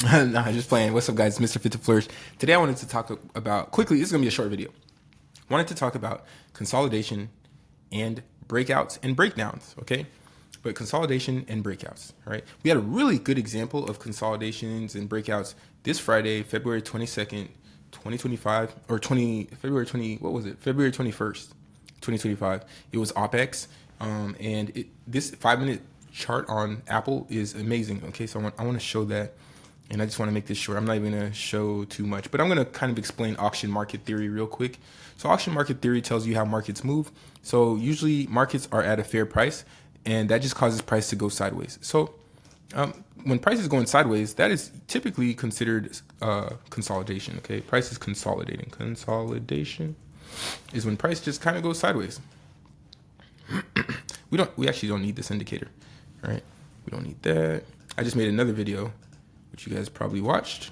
Nah, just playing. What's up, guys? Mr. Fit to Flourish. Today, I wanted to talk about quickly. This is gonna be a short video. Wanted to talk about consolidation and breakouts and breakdowns. Okay, but consolidation and breakouts. All right. We had a really good example of consolidations and breakouts this Friday, February 22nd, 2025, or 20 February 20. What was it? February 21st, 2025. It was OPEX, this 5 minute chart on Apple is amazing. Okay, so I want to show that. And I just want to make this short. I'm not even going to show too much, but I'm going to kind of explain auction market theory real quick. So auction market theory tells you how markets move. So usually markets are at a fair price, and that just causes price to go sideways. So when price is going sideways, that is typically considered consolidation. Okay, price is consolidating. Consolidation is when price just kind of goes sideways. We actually don't need this indicator, all right? We don't need that. I just made another video, which you guys probably watched,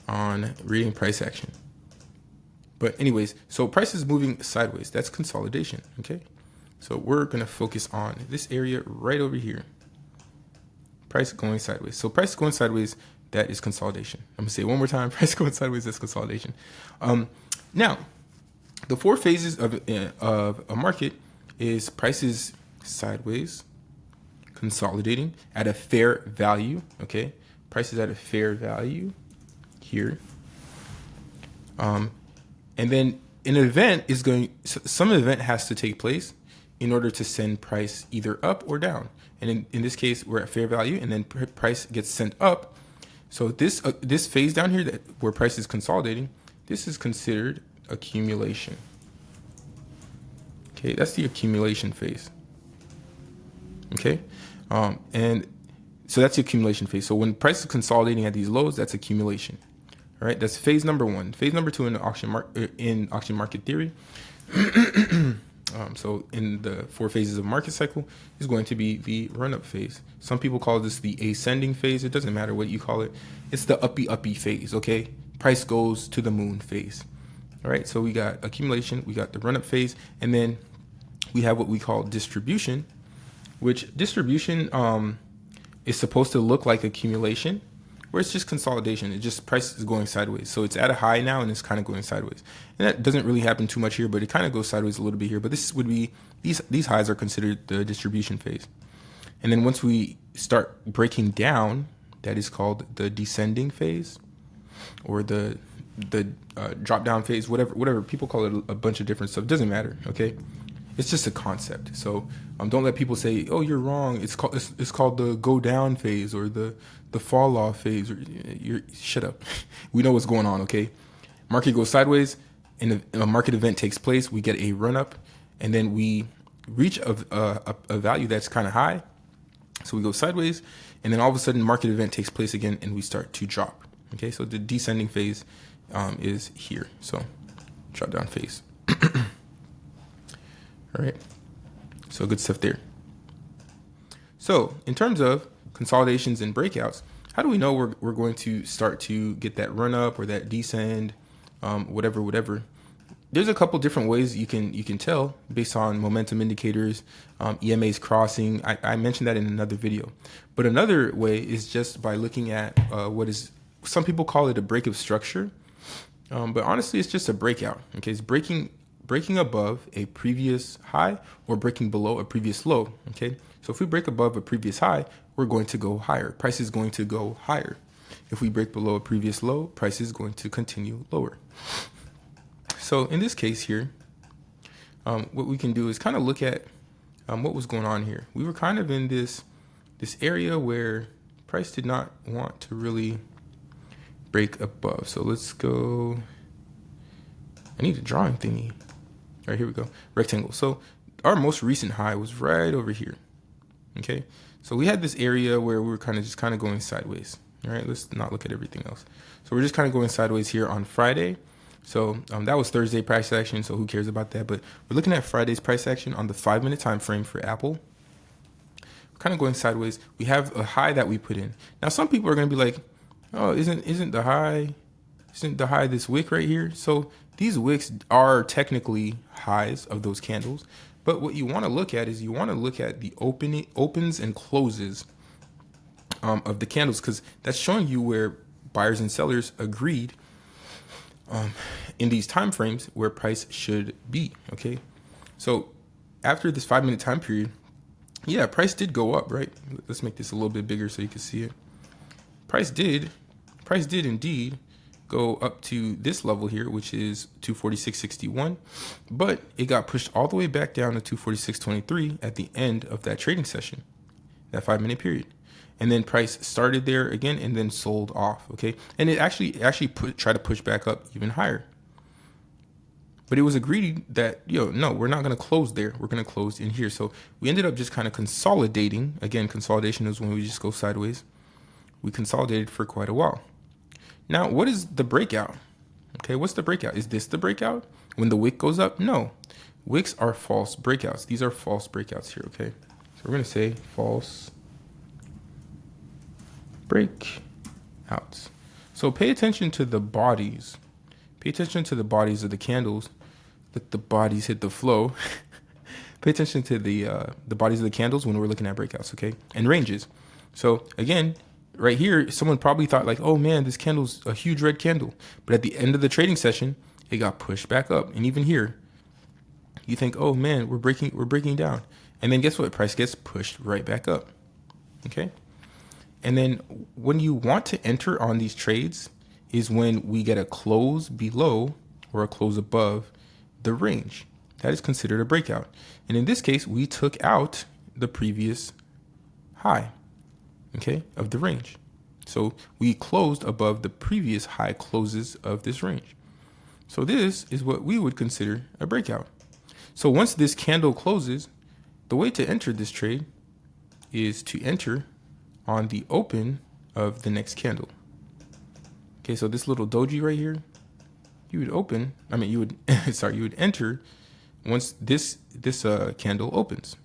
on reading price action. But anyways, so price is moving sideways. That's consolidation, okay? So we're gonna focus on this area right over here. Price going sideways. So price going sideways, that is consolidation. I'm gonna say it one more time. Price going sideways, that's consolidation. Now, the four phases of a market is prices sideways, consolidating at a fair value, okay? Prices at a fair value here. And then an event is some event has to take place in order to send price either up or down. And in this case, we're at fair value, and then price gets sent up. So this phase down here where price is consolidating, this is considered accumulation. Okay, that's the accumulation phase. Okay, and so that's the accumulation phase. So when price is consolidating at these lows, that's accumulation. All right, that's phase number one. Phase number two in auction market theory. So in the four phases of market cycle is going to be the run-up phase. Some people call this the ascending phase. It doesn't matter what you call it. It's the uppy phase. Okay, price goes to the moon phase. All right, so we got accumulation, we got the run-up phase, and then we have what we call distribution, which distribution is supposed to look like accumulation, where it's just consolidation. It just price is going sideways. So it's at a high now and it's kind of going sideways. And that doesn't really happen too much here, but it kind of goes sideways a little bit here. But this would be, these highs are considered the distribution phase. And then once we start breaking down, that is called the descending phase, or the drop down phase, whatever people call it, a bunch of different stuff. It doesn't matter, okay? It's just a concept. So don't let people say, "Oh, you're wrong." It's called the go down phase or the fall off phase. Or shut up. We know what's going on, okay? Market goes sideways, and a market event takes place. We get a run up, and then we reach a value that's kind of high. So we go sideways, and then all of a sudden, market event takes place again, and we start to drop. Okay, so the descending phase is here. So drop down phase. All right, so good stuff there. So in terms of consolidations and breakouts, how do we know we're going to start to get that run up or that descend, whatever? There's a couple different ways you can tell based on momentum indicators, EMAs crossing. I mentioned that in another video, but another way is just by looking at what is, some people call it a break of structure, but honestly it's just a breakout. Okay, it's breaking above a previous high or breaking below a previous low. Okay, so if we break above a previous high, we're going to go higher. Price is going to go higher. If we break below a previous low, price is going to continue lower. So in this case here, what we can do is kind of look at what was going on here. We were kind of in this area where price did not want to really break above. So let's go. I need a drawing thingy. All right, here we go. Rectangle. So our most recent high was right over here. Okay, so we had this area where we were kind of going sideways. All right, let's not look at everything else. So we're just kind of going sideways here on Friday. So that was Thursday price action, so who cares about that? But we're looking at Friday's price action on the 5-minute time frame for Apple. We're kind of going sideways. We have a high that we put in. Now some people are going to be like, oh, isn't the high this wick right here? So these wicks are technically highs of those candles, but what you want to look at is you want to look at the opens and closes of the candles, because that's showing you where buyers and sellers agreed in these time frames where price should be. Okay, so after this 5-minute time period, yeah, price did go up, right? Let's make this a little bit bigger so you can see it. Price did indeed go up to this level here, which is 246.61, but it got pushed all the way back down to 246.23 at the end of that trading session, that 5-minute period. And then price started there again and then sold off, okay? And it actually tried to push back up even higher. But it was agreed that, no, we're not going to close there. We're going to close in here. So we ended up just kind of consolidating. Again, consolidation is when we just go sideways. We consolidated for quite a while. Now, what is the breakout? Okay, what's the breakout? Is this the breakout? When the wick goes up? No. Wicks are false breakouts. These are false breakouts here, okay? So we're going to say false breakouts. So pay attention to the bodies. Pay attention to the bodies of the candles. Let the bodies hit the flow. Pay attention to the bodies of the candles when we're looking at breakouts, okay? And ranges. So again, right here, someone probably thought like, oh man, this candle's a huge red candle. But at the end of the trading session, it got pushed back up. And even here, you think, oh man, we're breaking down. And then guess what? Price gets pushed right back up. Okay? And then when you want to enter on these trades is when we get a close below or a close above the range. That is considered a breakout. And in this case, we took out the previous high, okay, of the range. So we closed above the previous high closes of this range. So this is what we would consider a breakout. So once this candle closes, the way to enter this trade is to enter on the open of the next candle. Okay, so this little doji right here, you would enter once this candle opens.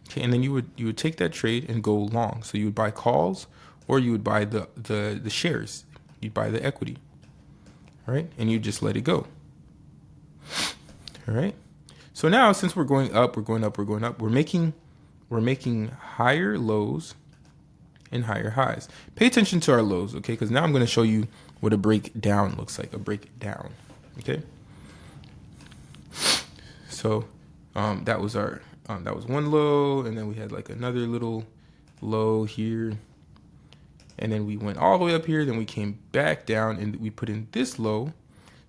Okay, and then you would take that trade and go long. So you would buy calls, or you would buy the shares. You'd buy the equity. All right, and you just let it go. All right. So now, since we're going up, we're making higher lows and higher highs. Pay attention to our lows, okay? Because now I'm going to show you what a breakdown looks like. A breakdown, okay? So that was one low, and then we had like another little low here, and then we went all the way up here. Then we came back down, and we put in this low.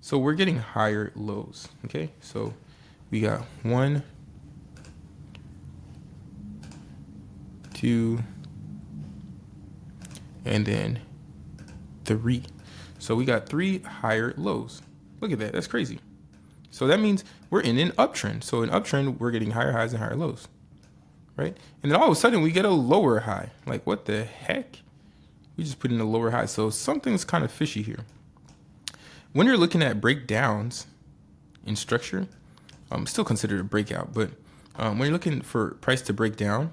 So we're getting higher lows, okay? So we got 1, 2, and then 3. So we got 3 higher lows. Look at that. That's crazy. So that means we're in an uptrend. So in uptrend, we're getting higher highs and higher lows, right? And then all of a sudden, we get a lower high. Like, what the heck? We just put in a lower high. So something's kind of fishy here. When you're looking at breakdowns in structure, still considered a breakout, but when you're looking for price to break down,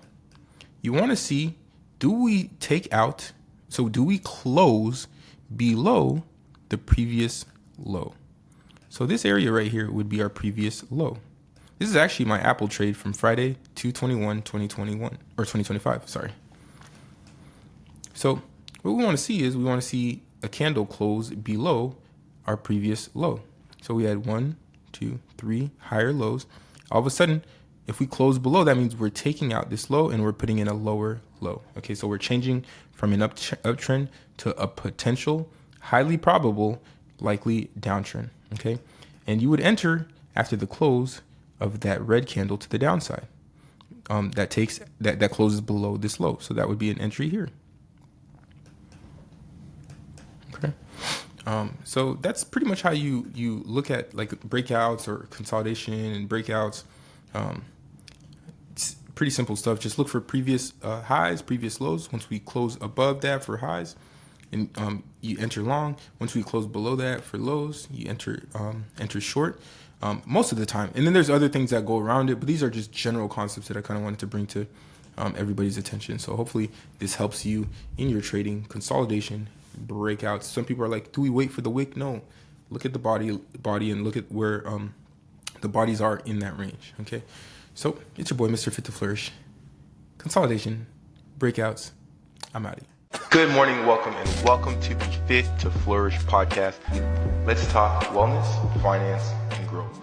you want to see, do we close below the previous low? So this area right here would be our previous low. This is actually my Apple trade from Friday, 2/21/2021 or 2025, sorry. So what we want to see is we want to see a candle close below our previous low. So we had 1, 2, 3 higher lows. All of a sudden, if we close below, that means we're taking out this low and we're putting in a lower low. Okay, so we're changing from an uptrend to a potential, highly probable, likely downtrend. Okay, and you would enter after the close of that red candle to the downside. That closes below this low. So that would be an entry here. Okay. So that's pretty much how you look at like breakouts or consolidation and breakouts. It's pretty simple stuff. Just look for previous highs, previous lows. Once we close above that for highs, and you enter long. Once we close below that for lows, you enter short most of the time. And then there's other things that go around it, but these are just general concepts that I kind of wanted to bring to everybody's attention. So hopefully this helps you in your trading, consolidation, breakouts. Some people are like, do we wait for the wick? No, look at the body and look at where the bodies are in that range. Okay, so it's your boy Mr. Fit to Flourish. Consolidation, breakouts, I'm out of here. Good morning, welcome to the Fit to Flourish podcast. Let's talk wellness, finance, and growth.